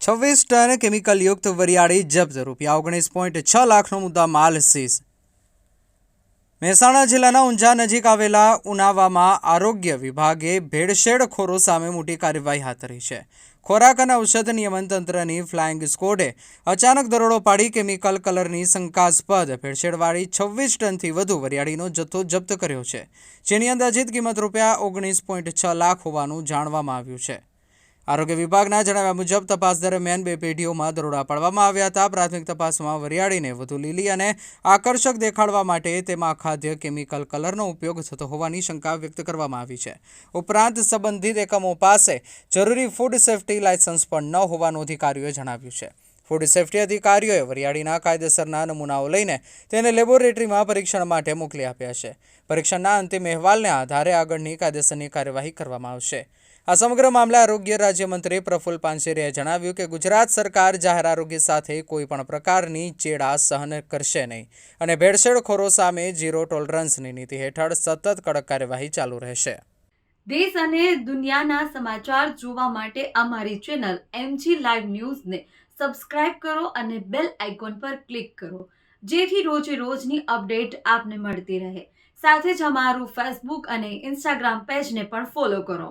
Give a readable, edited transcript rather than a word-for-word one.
26 ton કેમિકલયુક્ત વરિયાળી જપ્ત, ₹19.6 લાખનો મુદ્દા માલ સીઝ। મહેસાણા જિલ્લાના ઊંઝા નજીક આવેલા ઉનાવામાં આરોગ્ય વિભાગે ભેળસેળખોરો સામે મોટી કાર્યવાહી હાથ ધરી છે। ખોરાક અને ઔષધ નિયમન તંત્રની ફ્લાઇંગ સ્કોડે અચાનક દરોડો પાડી કેમિકલ કલરની શંકાસ્પદ ભેળસેળવાળી 26 ટનથી વધુ વરિયાળીનો જથ્થો જપ્ત કર્યો છે, જેની અંદાજિત કિંમત ₹19.6 લાખ હોવાનું જાણવામાં આવ્યું છે। આરોગ્ય વિભાગના જણાવ્યા મુજબ તપાસ દરમિયાન 2 પેઢીઓમાં દરોડા પાડવામાં આવ્યા હતા। પ્રાથમિક તપાસમાં વરિયાળીને વધુ લીલી અને આકર્ષક દેખાડવા માટે તેમાં અખાદ્ય કેમિકલ કલરનો ઉપયોગ થતો હોવાની શંકા વ્યક્ત કરવામાં આવી છે। ઉપરાંત સંબંધિત એકમો પાસે જરૂરી ફૂડ સેફ્ટી લાયસન્સ પણ ન હોવાનું અધિકારીઓએ જણાવ્યું છે। ફૂડ સેફ્ટી અધિકારીઓએ વરિયાળીના કાયદેસરના નમૂનાઓ લઈને તેને લેબોરેટરીમાં પરીક્ષણ માટે મોકલી આપ્યા છે। પરીક્ષણના અંતિમ અહેવાલને આધારે આગળની કાયદેસરની કાર્યવાહી કરવામાં આવશે। આ સમગ્ર મામલે આરોગ્ય રાજ્યમંત્રી પ્રફુલ્લ પાનસેરિયાએ જણાવ્યું કે ગુજરાત સરકાર જાહેર આરોગ્ય સાથે કોઈપણ પ્રકારની ચેડા સહન કરશે નહીં અને ભેળસેળખોરો સામે ઝીરો ટોલરન્સની નીતિ હેઠળ સતત કડક કાર્યવાહી ચાલુ રહેશે। દેશ અને દુનિયાના સમાચાર જોવા માટે અમારી ચેનલ MG લાઈવ ન્યૂઝને સબસ્ક્રાઇબ કરો અને બેલ આઇકોન પર ક્લિક કરો, જેથી રોજે રોજની અપડેટ આપને મળતી રહે। સાથે જ અમારું ફેસબુક અને ઇન્સ્ટાગ્રામ પેજને પણ ફોલો કરો।